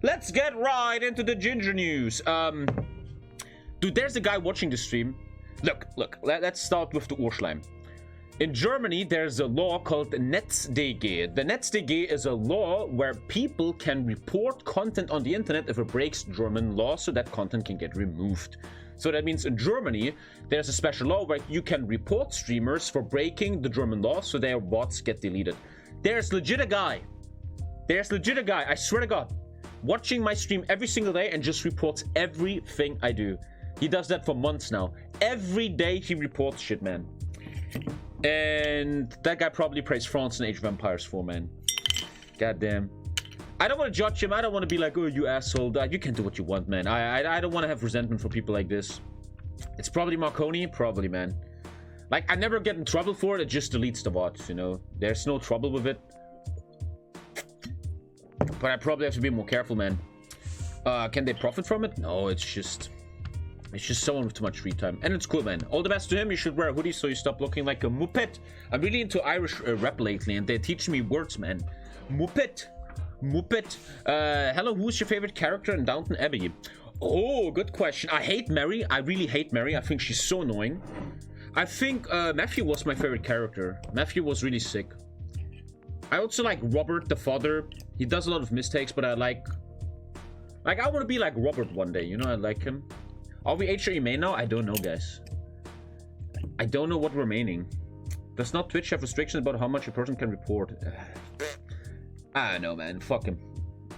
let's get right into the ginger news. Dude, there's a guy watching the stream. Look, let's start with the Urschleim. In Germany, there's a law called the NetzDG. The NetzDG is a law where people can report content on the internet if it breaks German law, so that content can get removed. So that means in Germany, there's a special law where you can report streamers for breaking the German law, so their bots get deleted. There's legit a guy, I swear to God, watching my stream every single day and just reports everything I do. He does that for months now. Every day he reports shit, man. And that guy probably plays France in Age of Empires 4, man. Goddamn. I don't want to judge him. I don't want to be like, oh, you asshole. You can do what you want, man. I don't want to have resentment for people like this. It's probably Marconi. Probably, man. Like, I never get in trouble for it. It just deletes the bots, you know. There's no trouble with it. But I probably have to be more careful, man. Can they profit from it? No, it's just someone with too much free time. And it's cool, man. All the best to him. You should wear a hoodie so you stop looking like a muppet. I'm really into Irish rap lately, and they're teaching me words, man. Muppet. Hello, who's your favorite character in Downton Abbey? Oh, good question. I hate Mary. I really hate Mary. I think she's so annoying. I think Matthew was my favorite character. Matthew was really sick. I also like Robert, the father. He does a lot of mistakes, but I like I want to be like Robert one day, you know. I like him. Are we HRE main now? I don't know, guys. I don't know what we're maining. Does not Twitch have restrictions about how much a person can report? I don't know, man. Fuck him.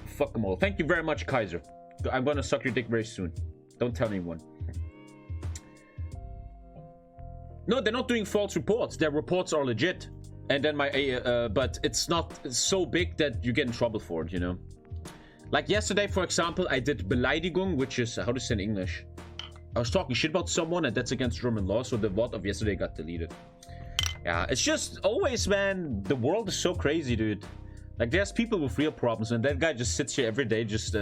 Fuck them all. Thank you very much, Kaiser. I'm gonna suck your dick very soon. Don't tell anyone. No, they're not doing false reports. Their reports are legit. And then but it's not so big that you get in trouble for it, you know. Like yesterday, for example, I did Beleidigung, which is, how to say in English? I was talking shit about someone, and that's against German law, so the VOD of yesterday got deleted. Yeah, it's just always, man, the world is so crazy, dude. Like, there's people with real problems, and that guy just sits here every day just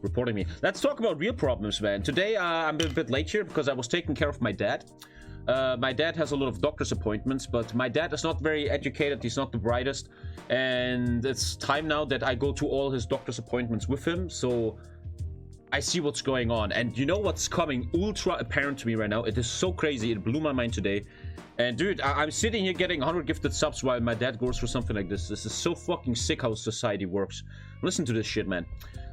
reporting me. Let's talk about real problems, man. Today, I'm a bit late here because I was taking care of my dad. My dad has a lot of doctor's appointments, but my dad is not very educated. He's not the brightest. And it's time now that I go to all his doctor's appointments with him. So I see what's going on. And you know what's coming ultra apparent to me right now? It is so crazy. It blew my mind today. And dude, I'm sitting here getting 100 gifted subs while my dad goes through something like this. This is so fucking sick how society works. Listen to this shit, man.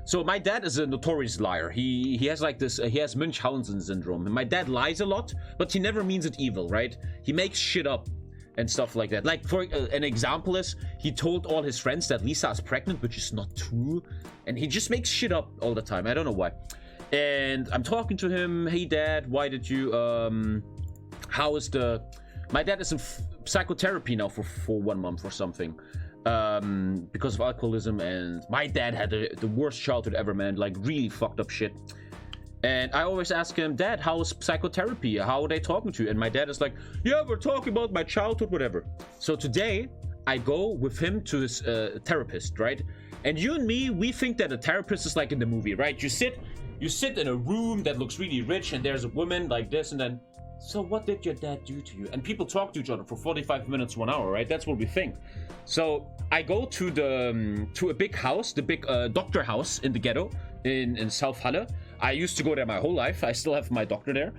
So my dad is a notorious liar. He has like this, he has Munchausen syndrome. And my dad lies a lot, but he never means it evil, right? He makes shit up and stuff like that. Like, for an example is, he told all his friends that Lisa is pregnant, which is not true. And he just makes shit up all the time. I don't know why. And I'm talking to him. Hey, Dad, why did you, how is the... My dad is in psychotherapy now for 1 month or something. Because of alcoholism, and my dad had the worst childhood ever, man. Like, really fucked up shit. And I always ask him, Dad, how is psychotherapy? How are they talking to you? And my dad is like, yeah, we're talking about my childhood, whatever. So today, I go with him to his therapist, right? And you and me, we think that a therapist is like in the movie, right? You sit in a room that looks really rich, and there's a woman like this, and then, so what did your dad do to you? And people talk to each other for 45 minutes, 1 hour, right? That's what we think. So I go to a big house, the big doctor house in the ghetto in South Halle. I used to go there my whole life. I still have my doctor there.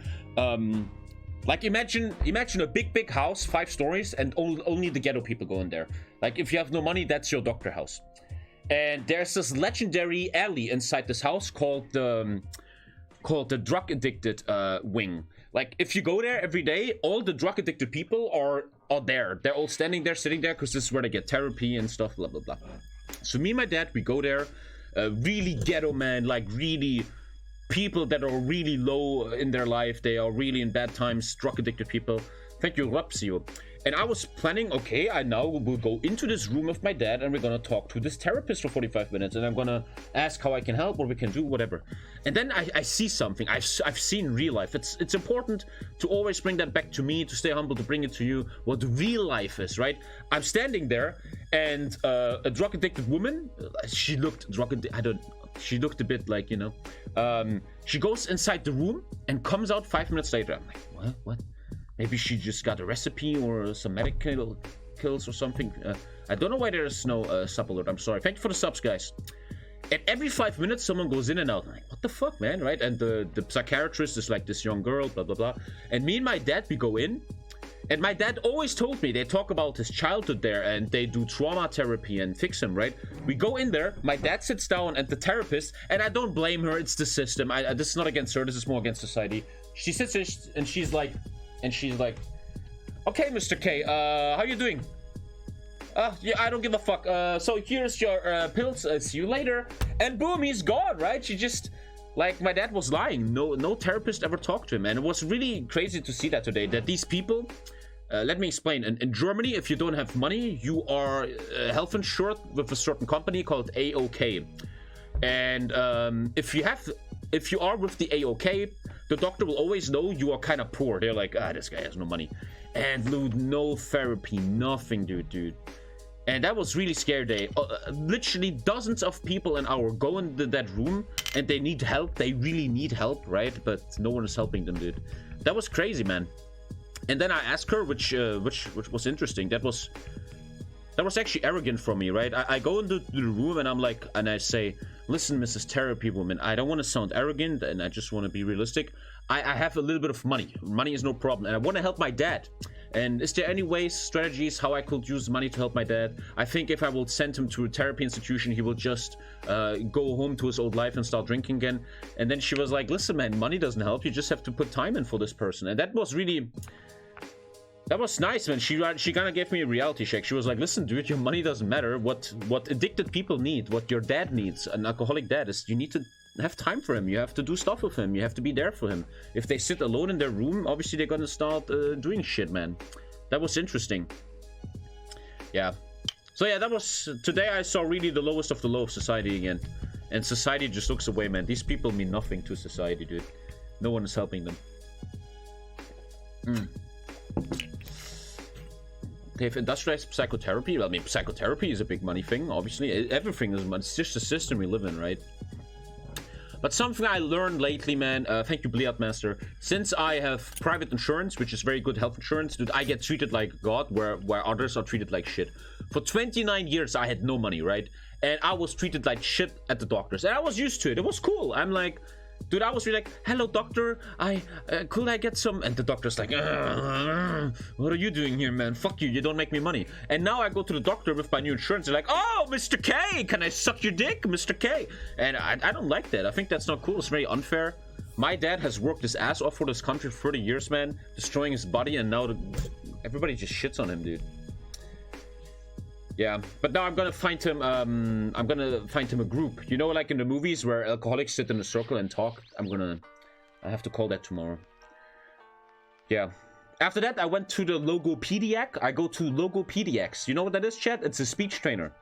Like, imagine a big house, 5 stories, and only the ghetto people go in there. Like, if you have no money, that's your doctor house. And there's this legendary alley inside this house called the drug addicted wing. Like, if you go there every day, all the drug addicted people are there. They're all standing there, sitting there, because this is where they get therapy and stuff, blah blah blah. So me and my dad, we go there. Really ghetto, man. Like, really people that are really low in their life. They are really in bad times. Drug addicted people. Thank you, Rapsio. And I was planning, okay, I now will go into this room with my dad, and we're gonna talk to this therapist for 45 minutes, and I'm gonna ask how I can help, what we can do, whatever. And then I see something I've seen in real life. It's important to always bring that back to me, to stay humble, to bring it to you, what real life is, right? I'm standing there, and a drug addicted woman, she looked she looked a bit like, you know, she goes inside the room and comes out 5 minutes later. I'm like, what? Maybe she just got a recipe or some medical kills or something. I don't know why there's no sub alert. I'm sorry. Thank you for the subs, guys. And every 5 minutes, someone goes in and out. I'm like, what the fuck, man, right? And the psychiatrist is like this young girl, blah, blah, blah. And me and my dad, we go in. And my dad always told me, they talk about his childhood there, and they do trauma therapy and fix him, right? We go in there, my dad sits down, and the therapist, and I don't blame her, it's the system. This is not against her, this is more against society. She sits there, and she's like, okay, Mr. K, how you doing? Yeah, I don't give a fuck. So here's your pills, see you later. And boom, he's gone, right? She just... Like, my dad was lying. No therapist ever talked to him. And it was really crazy to see that today. That these people... let me explain. In Germany, if you don't have money, you are health insured with a certain company called AOK. And if you are with the AOK, the doctor will always know you are kind of poor. They're like, this guy has no money. And dude, no therapy, nothing, dude. And that was really scary day. Literally dozens of people an hour go into that room and they need help. They really need help, right? But no one is helping them, dude. That was crazy, man. And then I asked her, which was interesting. That was actually arrogant from me, right? I go into the room and I'm like, and I say, listen, Mrs. Therapy Woman, I don't want to sound arrogant and I just want to be realistic. I have a little bit of money. Money is no problem. And I want to help my dad. And is there any ways, strategies, how I could use money to help my dad? I think if I will send him to a therapy institution, he will just go home to his old life and start drinking again. And then she was like, listen, man, money doesn't help. You just have to put time in for this person. And that was really... That was nice, man. She kind of gave me a reality check. She was like, listen, dude, your money doesn't matter. What addicted people need, what your dad needs, an alcoholic dad, is you need to have time for him. You have to do stuff with him. You have to be there for him. If they sit alone in their room, obviously they're gonna start doing shit, man. That was interesting. Yeah. So yeah, that was... Today I saw really the lowest of the low of society again. And society just looks away, man. These people mean nothing to society, dude. No one is helping them. They've industrialized psychotherapy. Well, I mean, psychotherapy is a big money thing, obviously. Everything is money. It's just the system we live in, right? But something I learned lately, man, thank you, Bliat Master. Since I have private insurance, which is very good health insurance, dude, I get treated like God, where others are treated like shit. For 29 years, I had no money, right? And I was treated like shit at the doctors. And I was used to it. It was cool. I'm like... Dude, I was really like, hello, doctor, could I get some... And the doctor's like, what are you doing here, man? Fuck you, you don't make me money. And now I go to the doctor with my new insurance. They're like, oh, Mr. K, can I suck your dick, Mr. K? And I don't like that. I think that's not cool. It's very unfair. My dad has worked his ass off for this country for 30 years, man. Destroying his body, and now everybody just shits on him, dude. Yeah, but now I'm gonna find him. I'm gonna find him a group. You know, like in the movies where alcoholics sit in a circle and talk. I have to call that tomorrow. Yeah. After that, I went to the logopediac. I go to logopediacs. You know what that is, chat? It's a speech trainer.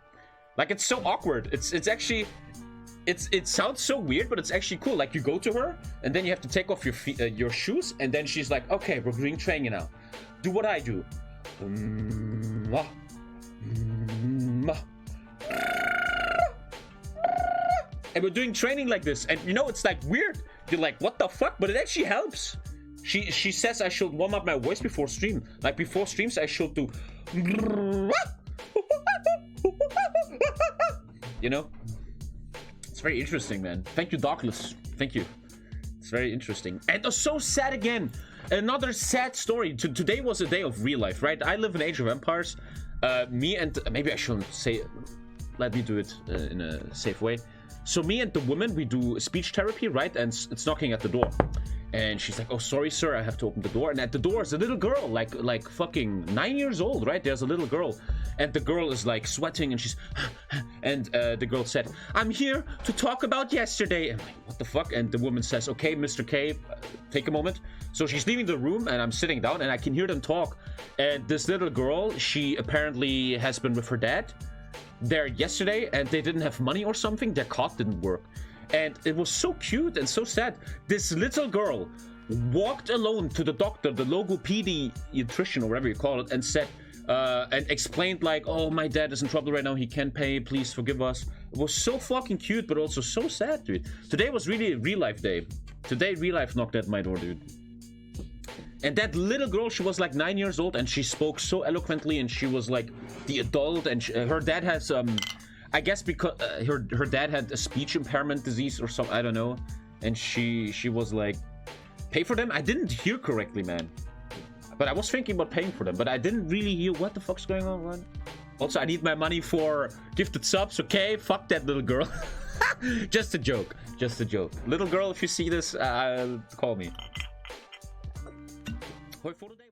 Like, it's so awkward. It's actually, it sounds so weird, but it's actually cool. Like, you go to her, and then you have to take off your shoes, and then she's like, okay, we're doing training now. Do what I do. And we're doing training like this, and you know, it's like weird. You're like, what the fuck? But it actually helps. She says I should warm up my voice before stream. Like, before streams, I should do... You know? It's very interesting, man. Thank you, Darkless. Thank you. It's very interesting. And it was so sad again. Another sad story. Today was a day of real life, right? I live in Age of Empires. Me and... Maybe I shouldn't say... Let me do it in a safe way. So me and the woman, we do speech therapy, right? And it's knocking at the door. And she's like, oh, sorry, sir, I have to open the door. And at the door is a little girl, like fucking 9 years old, right? There's a little girl. And the girl is like sweating and she's... And the girl said, I'm here to talk about yesterday. And I'm like, what the fuck? And the woman says, okay, Mr. K, take a moment. So she's leaving the room and I'm sitting down and I can hear them talk. And this little girl, she apparently has been with her dad there yesterday and they didn't have money or something. Their card didn't work. And it was so cute and so sad. This little girl walked alone to the doctor, the logopediatrician or whatever you call it, and said, and explained like, oh, my dad is in trouble right now. He can't pay. Please forgive us. It was so fucking cute, but also so sad, dude. Today was really a real life day. Today, real life knocked at my door, dude. And that little girl, she was like 9 years old and she spoke so eloquently and she was like the adult and her dad has, I guess because her dad had a speech impairment disease or something, I don't know. And she was like, pay for them? I didn't hear correctly, man. But I was thinking about paying for them, but I didn't really hear what the fuck's going on, man. Also, I need my money for gifted subs, okay? Fuck that little girl. Just a joke. Just a joke. Little girl, if you see this, call me. Hoi voor de day.